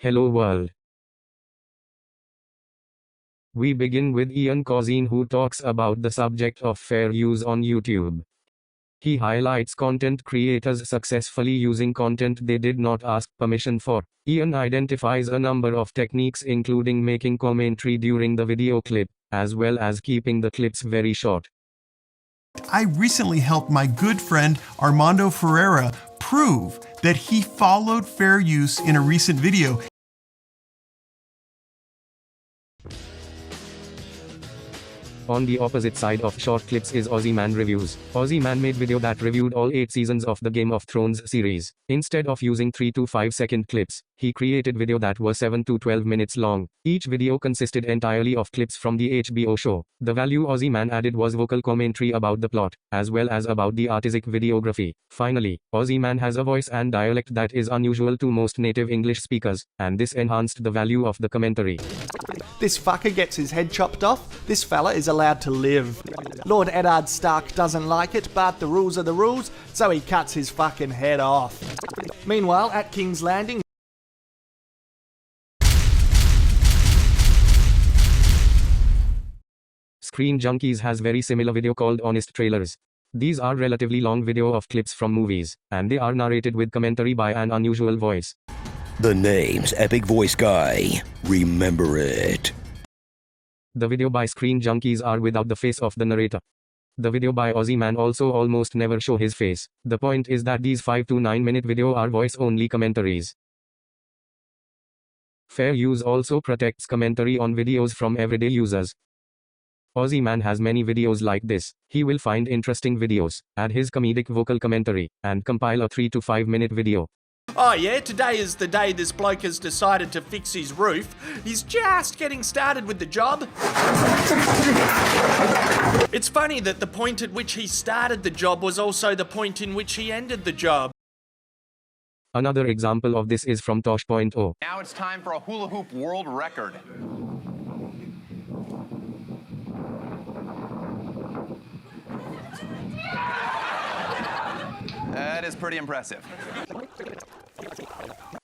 Hello world. We begin with Ian Cousine, who talks about the subject of fair use on YouTube. He highlights content creators successfully using content they did not ask permission for. Ian identifies a number of techniques, including making commentary during the video clip, as well as keeping the clips very short. I recently helped my good friend Armando Ferreira prove that he followed fair use in a recent video. On the opposite side of short clips is Aussie Man Reviews. Aussie Man made video that reviewed all 8 seasons of the Game of Thrones series. Instead of using 3 to 5 second clips, he created video that was 7 to 12 minutes long. Each video consisted entirely of clips from the HBO show. The value Aussie Man added was vocal commentary about the plot, as well as about the artistic videography. Finally, Aussie Man has a voice and dialect that is unusual to most native English speakers, and this enhanced the value of the commentary. This fucker gets his head chopped off. This fella is allowed to live. Lord Eddard Stark doesn't like it, but the rules are the rules, so he cuts his fucking head off. Meanwhile, at King's Landing, Screen Junkies has very similar video called Honest Trailers. These are relatively long video of clips from movies, and they are narrated with commentary by an unusual voice. The name's Epic Voice Guy. Remember it. The video by Screen Junkies are without the face of the narrator. The video by Aussie Man also almost never show his face. The point is that these 5 to 9 minute video are voice-only commentaries. Fair use also protects commentary on videos from everyday users. Aussie Man has many videos like this. He will find interesting videos, add his comedic vocal commentary, and compile a 3 to 5 minute video. oh yeah, today is the day this bloke has decided to fix his roof. He's just getting started with the job. It's funny that the point at which he started the job was also the point in which he ended the job. Another example of this is from Tosh.0. Now it's time for a hula hoop world record. That is pretty impressive.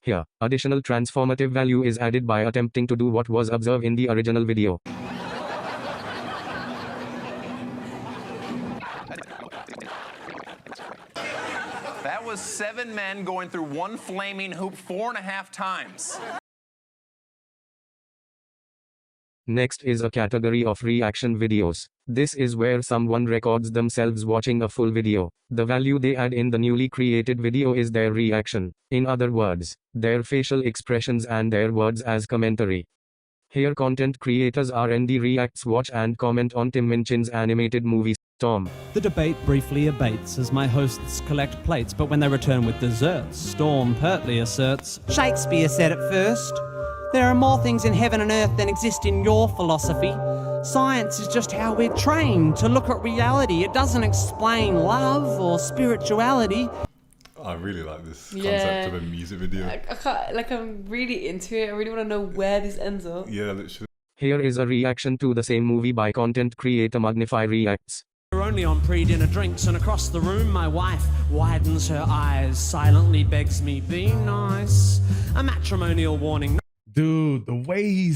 Here, additional transformative value is added by attempting to do what was observed in the original video. That was 7 men going through one flaming hoop 4.5 times. Next is a category of reaction videos. This is where someone records themselves watching a full video. The value they add in the newly created video is their reaction. In other words, their facial expressions and their words as commentary. Here content creators R&D Reacts watch and comment on Tim Minchin's animated movie, Storm. The debate briefly abates as my hosts collect plates, but when they return with desserts, Storm pertly asserts, Shakespeare said it first. There are more things in heaven and earth than exist in your philosophy. Science is just how we're trained to look at reality. It doesn't explain love or spirituality. I really like this concept of a music video. I'm really into it. I really want to know where this ends up. Yeah, literally. Here is a reaction to the same movie by content creator Magnify Reacts. We're only on pre-dinner drinks, and across the room my wife widens her eyes, silently begs me, be nice. A matrimonial warning. Dude, the way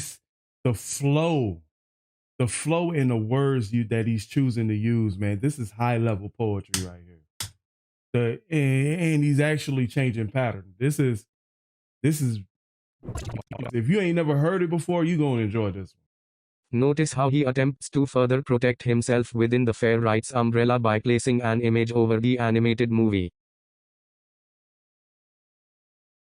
the flow in the words that he's choosing to use, man, this is high level poetry right here. And he's actually changing pattern. This is, if you ain't never heard it before, you're going to enjoy this one. Notice how he attempts to further protect himself within the fair rights umbrella by placing an image over the animated movie.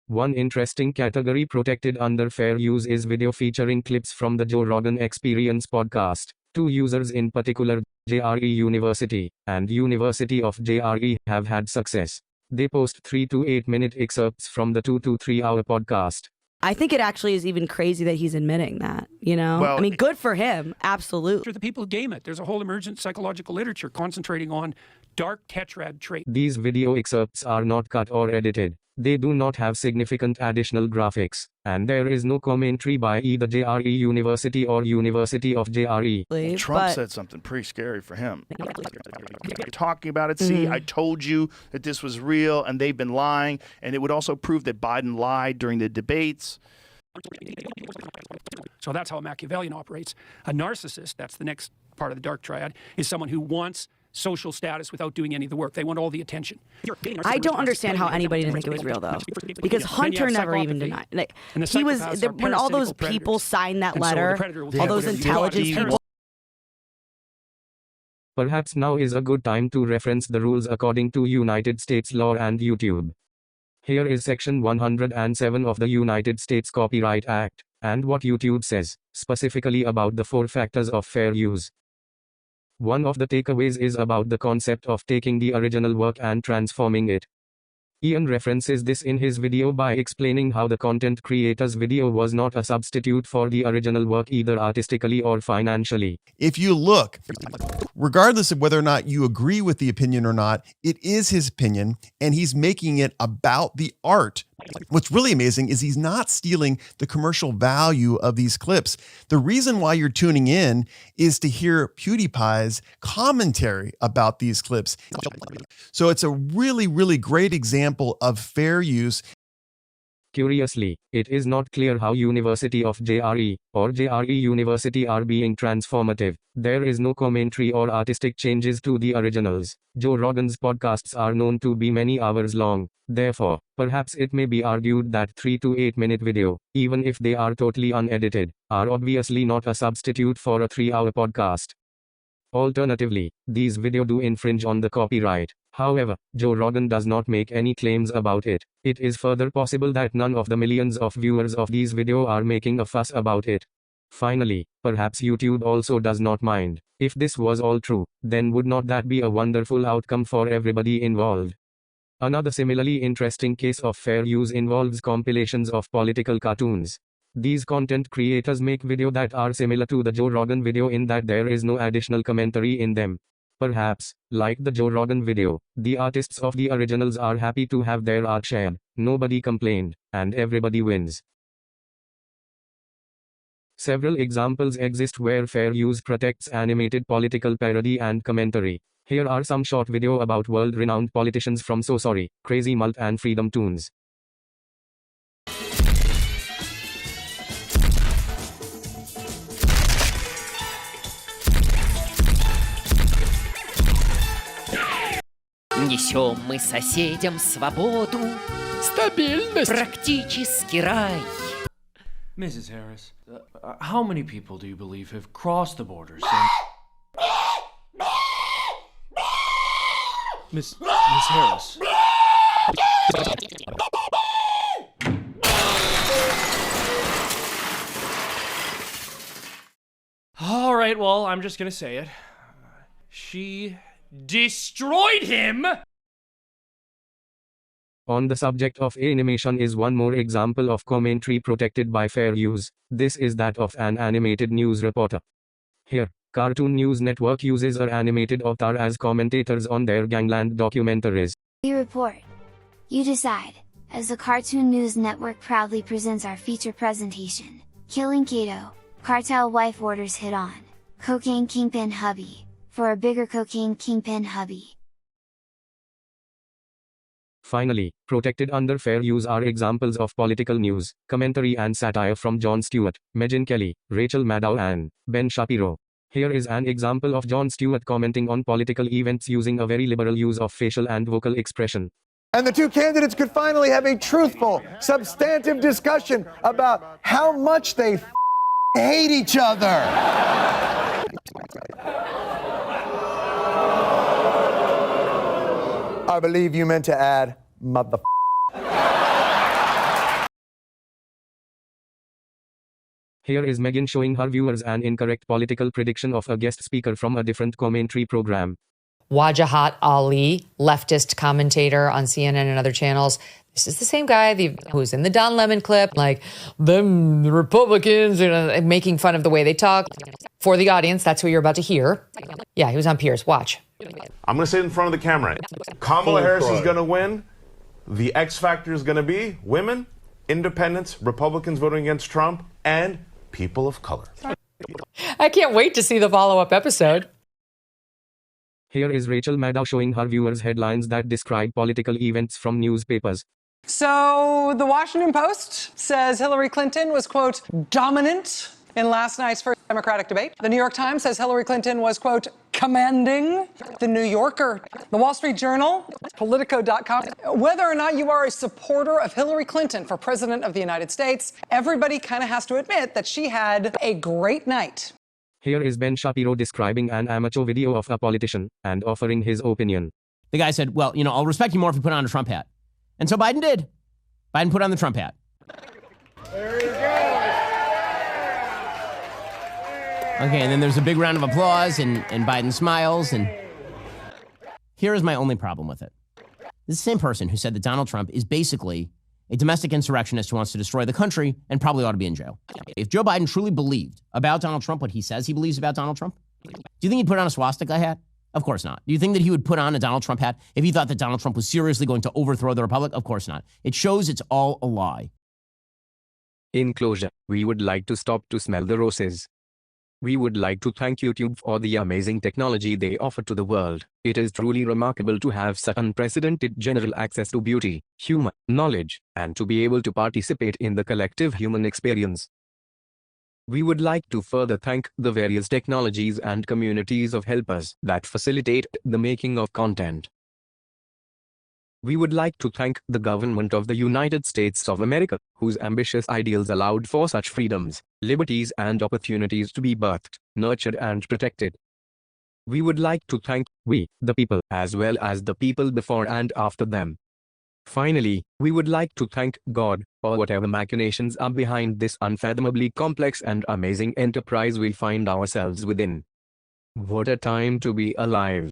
One interesting category protected under fair use is video featuring clips from the Joe Rogan Experience podcast. 2 users in particular, JRE University and University of JRE, have had success. They post 3 to 8 minute excerpts from the 2 to 3 hour podcast. I think it actually is even crazy that he's admitting that, you know? Well, I mean, good for him, absolutely. For the people who game it, there's a whole emergent psychological literature concentrating on dark tetrad traits. These video excerpts are not cut or edited. They do not have significant additional graphics, and there is no commentary by either JRE University or University of JRE. Trump said something pretty scary for him. Talking about it, see, I told you that this was real, and they've been lying, and it would also prove that Biden lied during the debates. So that's how a Machiavellian operates. A narcissist, that's the next part of the dark triad, is someone who wants social status without doing any of the work. They want all the attention. I don't understand how anybody didn't think it was real, though, because Hunter never even denied. Like, he was when all those people signed that letter, all those intelligence people. Perhaps now is a good time to reference the rules according to United States law and YouTube. Here is Section 107 of the United States Copyright Act, and what YouTube says, specifically about the 4 factors of fair use. One of the takeaways is about the concept of taking the original work and transforming it. Ian references this in his video by explaining how the content creator's video was not a substitute for the original work either artistically or financially. If you look, regardless of whether or not you agree with the opinion or not, it is his opinion, and he's making it about the art. What's really amazing is he's not stealing the commercial value of these clips. The reason why you're tuning in is to hear PewDiePie's commentary about these clips. So it's a really, really great example of fair use. Curiously, it is not clear how University of JRE or JRE University are being transformative. There is no commentary or artistic changes to the originals. Joe Rogan's podcasts are known to be many hours long. Therefore, perhaps it may be argued that 3 to 8 minute video, even if they are totally unedited, are obviously not a substitute for a 3-hour podcast. Alternatively, these videos do infringe on the copyright. However, Joe Rogan does not make any claims about it. It is further possible that none of the millions of viewers of these videos are making a fuss about it. Finally, perhaps YouTube also does not mind. If this was all true, then would not that be a wonderful outcome for everybody involved? Another similarly interesting case of fair use involves compilations of political cartoons. These content creators make videos that are similar to the Joe Rogan video in that there is no additional commentary in them. Perhaps, like the Joe Rogan video, the artists of the originals are happy to have their art shared, nobody complained, and everybody wins. Several examples exist where fair use protects animated political parody and commentary. Here are some short video about world-renowned politicians from So Sorry, Crazy Mult and Freedom Tunes. Несем мы соседям свободу, стабильность, практически рай. Mrs. Harris, how many people do you believe have crossed the borders? Miss Harris. All right, well, I'm just gonna say it. She destroyed him! On the subject of animation is one more example of commentary protected by fair use. This is that of an animated news reporter. Here, Cartoon News Network uses an animated avatar as commentators on their gangland documentaries. We report. You decide. As the Cartoon News Network proudly presents our feature presentation, Killing Kato, Cartel Wife Orders Hit On, Cocaine Kingpin Hubby, for a bigger cocaine kingpin hubby. Finally, protected under fair use are examples of political news, commentary and satire from Jon Stewart, Megyn Kelly, Rachel Maddow and Ben Shapiro. Here is an example of Jon Stewart commenting on political events using a very liberal use of facial and vocal expression. And the two candidates could finally have a truthful, substantive discussion about how much they hate each other. I believe you meant to add mother. Here is Megyn showing her viewers an incorrect political prediction of a guest speaker from a different commentary program. Wajahat Ali, leftist commentator on CNN and other channels. This is the same guy who's in the Don Lemon clip, like, them Republicans, making fun of the way they talk. For the audience, that's who you're about to hear. Yeah, he was on Piers. Watch. I'm going to sit in front of the camera. Kamala Harris is going to win. The X factor is going to be women, independents, Republicans voting against Trump, and people of color. I can't wait to see the follow-up episode. Here is Rachel Maddow showing her viewers headlines that describe political events from newspapers. So the Washington Post says Hillary Clinton was, quote, dominant in last night's first Democratic debate. The New York Times says Hillary Clinton was, quote, commanding. The New Yorker, the Wall Street Journal, Politico.com. Whether or not you are a supporter of Hillary Clinton for president of the United States, everybody kind of has to admit that she had a great night. Here is Ben Shapiro describing an amateur video of a politician and offering his opinion. The guy said, well, I'll respect you more if you put on a Trump hat. And so Biden did. Biden put on the Trump hat. There he goes. Okay, and then there's a big round of applause, and Biden smiles, and here is my only problem with it. This is the same person who said that Donald Trump is basically a domestic insurrectionist who wants to destroy the country and probably ought to be in jail. If Joe Biden truly believed about Donald Trump what he says he believes about Donald Trump, do you think he'd put on a swastika hat? Of course not. Do you think that he would put on a Donald Trump hat if he thought that Donald Trump was seriously going to overthrow the republic? Of course not. It shows it's all a lie. In closure, we would like to stop to smell the roses. We would like to thank YouTube for the amazing technology they offer to the world. It is truly remarkable to have such unprecedented general access to beauty, humor, knowledge, and to be able to participate in the collective human experience. We would like to further thank the various technologies and communities of helpers that facilitate the making of content. We would like to thank the government of the United States of America, whose ambitious ideals allowed for such freedoms, liberties and opportunities to be birthed, nurtured and protected. We would like to thank we, the people, as well as the people before and after them. Finally, we would like to thank God for whatever machinations are behind this unfathomably complex and amazing enterprise we find ourselves within. What a time to be alive.